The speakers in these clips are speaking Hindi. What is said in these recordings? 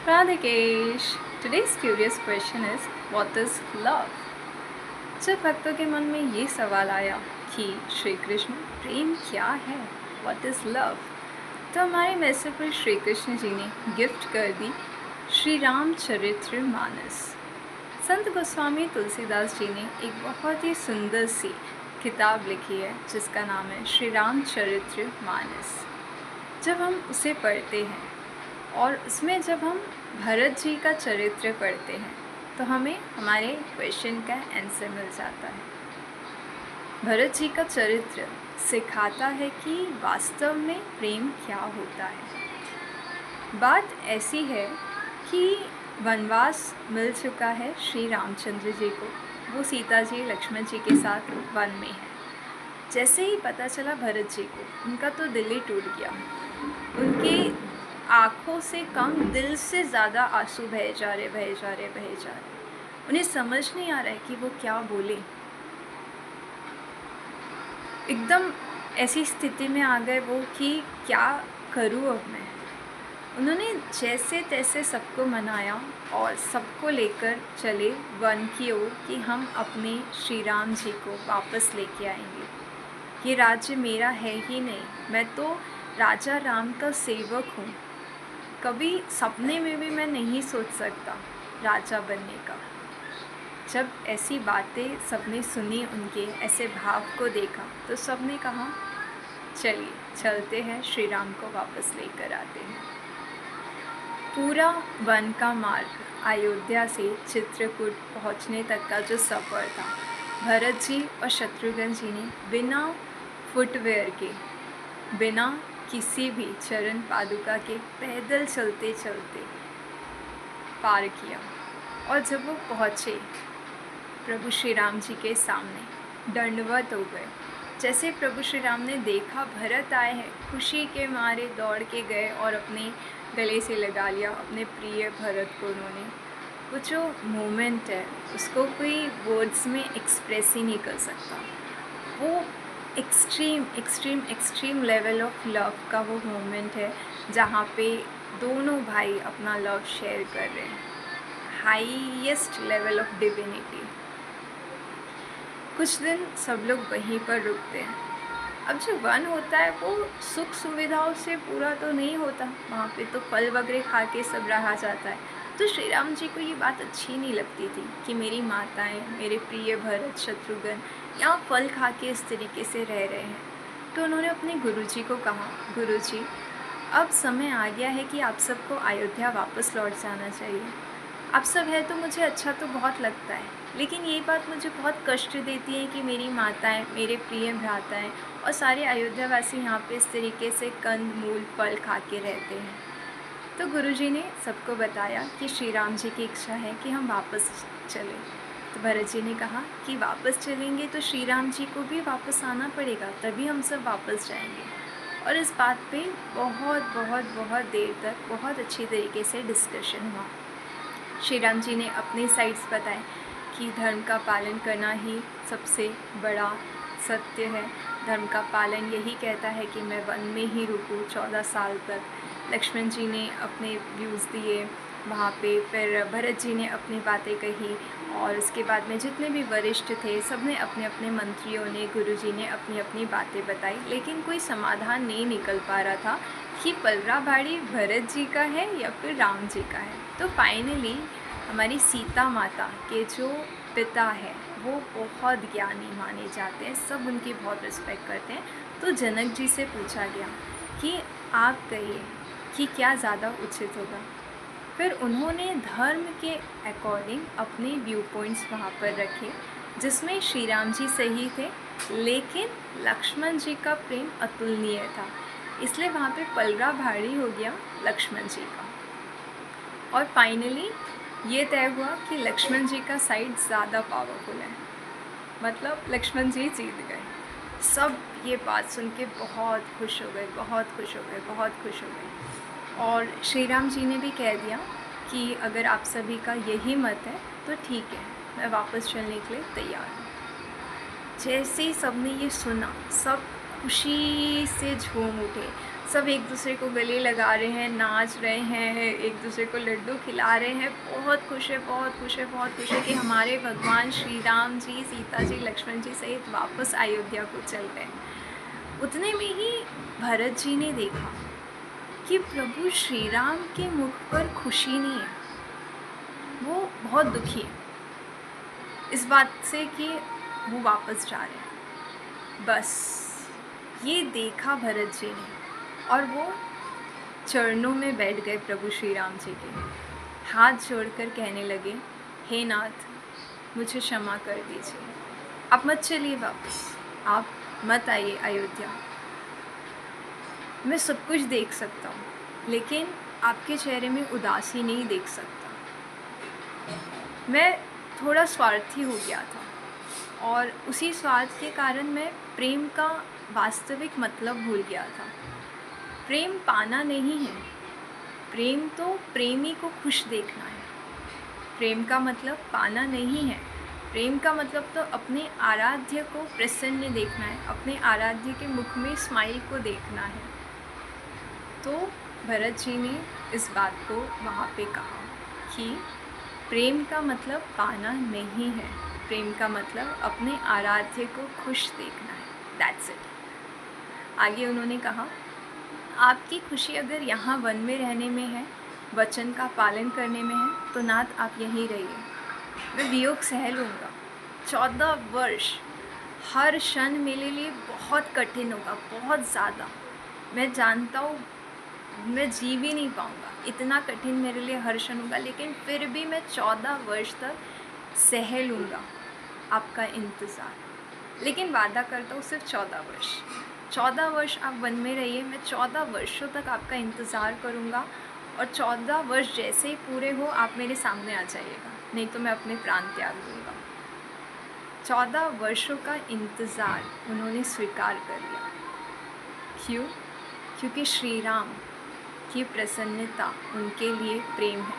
Radhikesh. Today's curious question is, what is love? जब भक्तों के मन में ये सवाल आया कि श्री कृष्ण प्रेम क्या है, व्हाट इज़ लव, तो हमारे मैसेज पर श्री कृष्ण जी ने गिफ्ट कर दी श्री रामचरित्र मानस। संत गोस्वामी तुलसीदास जी ने एक बहुत ही सुंदर सी किताब लिखी है जिसका नाम है श्री रामचरित्र मानस। जब हम उसे पढ़ते हैं और उसमें जब हम भरत जी का चरित्र पढ़ते हैं तो हमें हमारे क्वेश्चन का आंसर मिल जाता है। भरत जी का चरित्र सिखाता है कि वास्तव में प्रेम क्या होता है। बात ऐसी है कि वनवास मिल चुका है श्री रामचंद्र जी को, वो सीता जी लक्ष्मण जी के साथ वन में है। जैसे ही पता चला भरत जी को, उनका तो दिल ही टूट गया। उनके आँखों से कम दिल से ज़्यादा आंसू बहे जा रहे। उन्हें समझ नहीं आ रहा है कि वो क्या बोले। एकदम ऐसी स्थिति में आ गए वो कि क्या करूँ अब मैं। उन्होंने जैसे तैसे सबको मनाया और सबको लेकर चले वन की ओर कि हम अपने श्री राम जी को वापस लेके आएंगे। ये राज्य मेरा है ही नहीं, मैं तो राजा राम का सेवक हूँ। कभी सपने में भी मैं नहीं सोच सकता राजा बनने का। जब ऐसी बातें सबने सुनी, उनके ऐसे भाव को देखा, तो सबने कहा चलिए चलते हैं, श्री राम को वापस लेकर आते हैं। पूरा वन का मार्ग अयोध्या से चित्रकूट पहुंचने तक का जो सफ़र था, भरत जी और शत्रुघ्न जी ने बिना फुटवेयर के, बिना किसी भी चरण पादुका के पैदल चलते चलते पार किया। और जब वो पहुँचे प्रभु श्री राम जी के सामने दंडवत हो गए। जैसे प्रभु श्री राम ने देखा भरत आए हैं, खुशी के मारे दौड़ के गए और अपने गले से लगा लिया अपने प्रिय भरत को। उन्होंने वो जो मोमेंट है उसको कोई वर्ड्स में एक्सप्रेस ही नहीं कर सकता। वो एक्सट्रीम लेवल ऑफ लव का वो मोमेंट है जहाँ पे दोनों भाई अपना लव शेयर कर रहे हैं। Highest level of divinity. कुछ दिन सब लोग वहीं पर रुकते हैं। अब जो वन होता है वो सुख सुविधाओं से पूरा तो नहीं होता, वहाँ पे तो फल वगैरह खा के सब रहा जाता है। तो श्री राम जी को ये बात अच्छी नहीं लगती थी कि मेरी माताएं, मेरे प्रिय भरत शत्रुघ्न यहाँ फल खा के इस तरीके से रह रहे हैं। तो उन्होंने अपने गुरुजी को कहा, गुरुजी अब समय आ गया है कि आप सबको अयोध्या वापस लौट जाना चाहिए। आप सब है तो मुझे अच्छा तो बहुत लगता है, लेकिन ये बात मुझे बहुत कष्ट देती है कि मेरी माताएं, मेरे प्रिय भ्राताएं और सारे अयोध्यावासी यहाँ पे इस तरीके से कंद मूल फल खा के रहते हैं। तो गुरुजी ने सबको बताया कि श्री राम जी की इच्छा है कि हम वापस चलें। तो भरत जी ने कहा कि वापस चलेंगे तो श्री राम जी को भी वापस आना पड़ेगा, तभी हम सब वापस जाएंगे। और इस बात पे बहुत देर तक बहुत अच्छी तरीके से डिस्कशन हुआ। श्री राम जी ने अपने साइड्स बताए कि धर्म का पालन करना ही सबसे बड़ा सत्य है। धर्म का पालन यही कहता है कि मैं वन में ही रुकूँ 14 साल तक। लक्ष्मण जी ने अपने व्यूज़ दिए वहाँ पे, फिर भरत जी ने अपनी बातें कही और उसके बाद में जितने भी वरिष्ठ थे सब ने अपने अपने मंत्रियों ने, गुरुजी ने अपनी अपनी बातें बताई। लेकिन कोई समाधान नहीं निकल पा रहा था कि पलरा भाड़ी भरत जी का है या फिर राम जी का है। तो फाइनली हमारी सीता माता के जो पिता है वो बहुत ज्ञानी माने जाते हैं, सब उनकी बहुत रिस्पेक्ट करते हैं। तो जनक जी से पूछा गया कि आप कहिए कि क्या ज़्यादा उचित होगा। फिर उन्होंने धर्म के अकॉर्डिंग अपने व्यू पॉइंट्स वहाँ पर रखे, जिसमें श्री राम जी सही थे लेकिन लक्ष्मण जी का प्रेम अतुलनीय था, इसलिए वहाँ पे पलरा भारी हो गया लक्ष्मण जी का। और फाइनली ये तय हुआ कि लक्ष्मण जी का साइड ज़्यादा पावरफुल है, मतलब लक्ष्मण जी जीत गए। सब ये बात सुन के बहुत खुश हो गए। और श्री राम जी ने भी कह दिया कि अगर आप सभी का यही मत है तो ठीक है, मैं वापस चलने के लिए तैयार हूँ। जैसे ही सब ने ये सुना, सब खुशी से झूम उठे, सब एक दूसरे को गले लगा रहे हैं, नाच रहे हैं, एक दूसरे को लड्डू खिला रहे हैं। बहुत खुश है, बहुत खुश है, बहुत खुश है कि हमारे भगवान श्री राम जी, सीता जी, लक्ष्मण जी सहित वापस अयोध्या को चल रहे हैं। उतने में ही भरत जी ने देखा कि प्रभु श्री राम के मुख पर खुशी नहीं है, वो बहुत दुखी है इस बात से कि वो वापस जा रहे हैं। बस ये देखा भरत जी ने और वो चरणों में बैठ गए प्रभु श्री राम जी के, हाथ जोड़कर कहने लगे, हे नाथ, मुझे क्षमा कर दीजिए, आप मत चलिए वापस, आप मत आइए अयोध्या। मैं सब कुछ देख सकता हूँ लेकिन आपके चेहरे में उदासी नहीं देख सकता। मैं थोड़ा स्वार्थी हो गया था और उसी स्वार्थ के कारण मैं प्रेम का वास्तविक मतलब भूल गया था। प्रेम पाना नहीं है, प्रेम तो प्रेमी को खुश देखना है। प्रेम का मतलब पाना नहीं है, प्रेम का मतलब तो अपने आराध्य को प्रसन्न देखना है, अपने आराध्य के मुख में स्माइल को देखना है। तो भरत जी ने इस बात को वहाँ पे कहा कि प्रेम का मतलब पाना नहीं है, प्रेम का मतलब अपने आराध्य को खुश देखना है। That's it. आगे उन्होंने कहा, आपकी खुशी अगर यहाँ वन में रहने में है, वचन का पालन करने में है, तो नाथ आप यहीं रहिए, मैं वियोग सह लूँगा। 14 वर्ष हर क्षण मेरे लिए बहुत कठिन होगा, बहुत ज़्यादा। मैं जानता हूँ मैं जी भी नहीं पाऊँगा, इतना कठिन मेरे लिए हर क्षण होगा, लेकिन फिर भी मैं 14 वर्ष तक सह लूँगा आपका इंतज़ार। लेकिन वादा करता हूँ सिर्फ 14 वर्ष। 14 वर्ष आप वन में रहिए, मैं 14 वर्षों तक आपका इंतज़ार करूँगा और 14 वर्ष जैसे ही पूरे हो आप मेरे सामने आ जाइएगा, नहीं तो मैं अपने प्राण त्याग दूँगा। 14 वर्षों का इंतज़ार उन्होंने स्वीकार कर लिया। क्यों? क्योंकि श्री राम की प्रसन्नता उनके लिए प्रेम है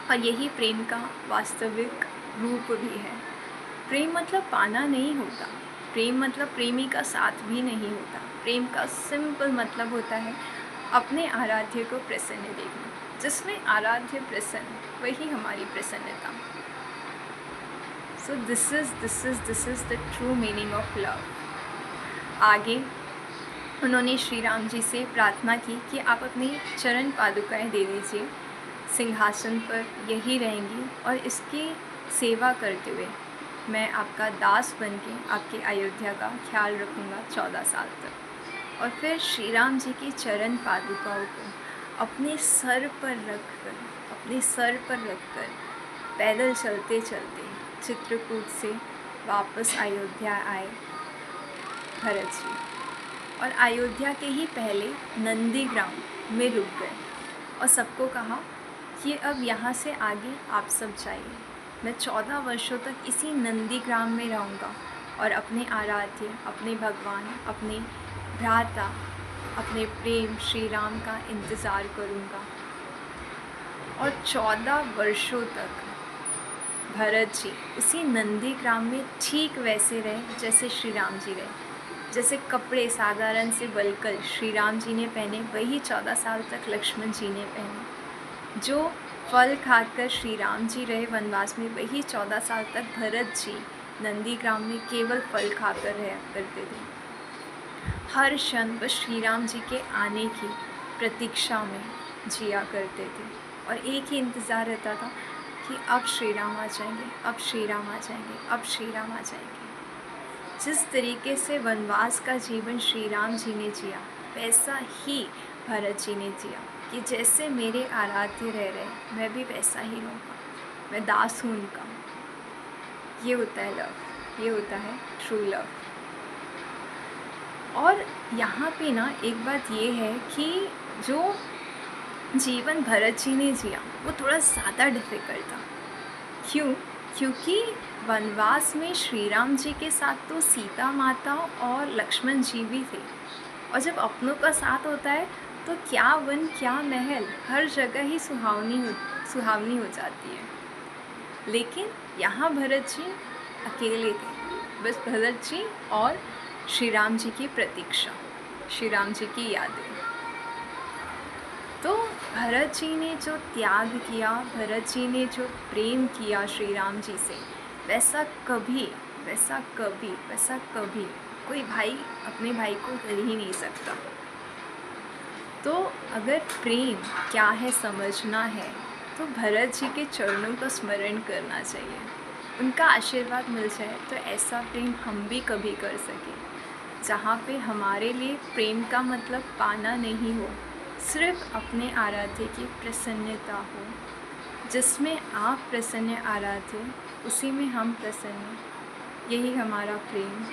और यही प्रेम का वास्तविक रूप भी है। प्रेम मतलब पाना नहीं होता, प्रेम मतलब प्रेमी का साथ भी नहीं होता। प्रेम का सिंपल मतलब होता है अपने आराध्य को प्रसन्न देखना। जिसमें आराध्य प्रसन्न, वही हमारी प्रसन्नता। So this is the true meaning of love. आगे उन्होंने श्री राम जी से प्रार्थना की कि आप अपनी चरण पादुकाएं दे दीजिए, सिंहासन पर यही रहेंगी और इसकी सेवा करते हुए मैं आपका दास बन के आपकी अयोध्या का ख्याल रखूँगा 14 साल तक। और फिर श्री राम जी की चरण पादुकाओं को अपने सर पर रखकर पैदल चलते चलते चित्रकूट से वापस अयोध्या आए भरत जी, और अयोध्या के ही पहले नंदीग्राम में रुक गए और सबको कहा कि अब यहाँ से आगे आप सब जाइए, मैं 14 वर्षों तक इसी नंदीग्राम में रहूँगा और अपने आराध्य, अपने भगवान, अपने भ्राता, अपने प्रेम श्री राम का इंतज़ार करूँगा। और 14 वर्षों तक भरत जी उसी नंदीग्राम में ठीक वैसे रहे जैसे श्री राम जी रहे। जैसे कपड़े साधारण से बलकल श्री राम जी ने पहने, वही 14 साल तक लक्ष्मण जी ने पहने। जो फल खाकर श्री राम जी रहे वनवास में, वही 14 साल तक भरत जी नंदीग्राम में केवल फल खाकर रहा करते थे। हर क्षण बस श्री राम जी के आने की प्रतीक्षा में जिया करते थे और एक ही इंतज़ार रहता था कि अब श्री राम आ जाएंगे, अब श्री राम आ जाएंगे, अब श्री राम आ जाएंगे। जिस तरीके से वनवास का जीवन श्री राम जी ने जिया, वैसा ही भरत जी ने जिया कि जैसे मेरे आराध्य रह रहे, मैं भी वैसा ही रहूँगा, मैं दास हूँ उनका। ये होता है लव, ये होता है ट्रू लव। और यहाँ पे ना एक बात ये है कि जो जीवन भरत जी ने जिया वो थोड़ा ज़्यादा डिफ़िकल्ट था। क्यों? क्योंकि वनवास में श्री राम जी के साथ तो सीता माता और लक्ष्मण जी भी थे, और जब अपनों का साथ होता है तो क्या वन क्या महल, हर जगह ही सुहावनी हो जाती है। लेकिन यहाँ भरत जी अकेले थे, बस भरत जी और श्री राम जी की प्रतीक्षा, श्री राम जी की यादें। तो भरत जी ने जो त्याग किया, भरत जी ने जो प्रेम किया श्री राम जी से, वैसा कभी वैसा कभी वैसा कभी कोई भाई अपने भाई को कर ही नहीं सकता। तो अगर प्रेम क्या है समझना है तो भरत जी के चरणों का स्मरण करना चाहिए, उनका आशीर्वाद मिल जाए तो ऐसा प्रेम हम भी कभी कर सकें, जहाँ पे हमारे लिए प्रेम का मतलब पाना नहीं हो, सिर्फ अपने आराध्य की प्रसन्नता हो। जिसमें आप प्रसन्न आराध्य, उसी में हम प्रसन्न, यही हमारा प्रेम।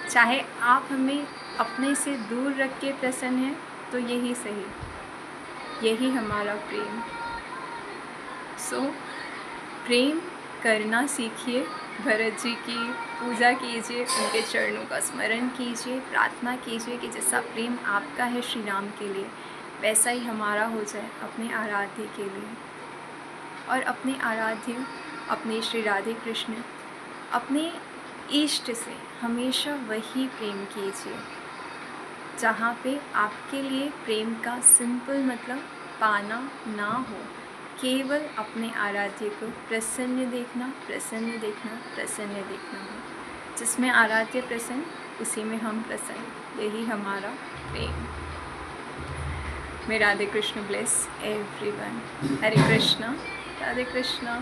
चाहे आप हमें अपने से दूर रख के प्रसन्न हैं तो यही सही, यही हमारा प्रेम। सो प्रेम करना सीखिए, भरत जी की पूजा कीजिए, उनके चरणों का स्मरण कीजिए, प्रार्थना कीजिए कि जैसा प्रेम आपका है श्री राम के लिए, वैसा ही हमारा हो जाए अपने आराध्य के लिए। और अपने आराध्य, अपने श्री राधे कृष्ण, अपने इष्ट से हमेशा वही प्रेम कीजिए जहाँ पे आपके लिए प्रेम का सिंपल मतलब पाना ना हो, केवल अपने आराध्य को प्रसन्न देखना, प्रसन्न देखना, प्रसन्न देखना हो। जिसमें आराध्य प्रसन्न, उसी में हम प्रसन्न, यही हमारा प्रेम। May Radhe Krishna bless everyone. Hare Krishna, Radhe Krishna.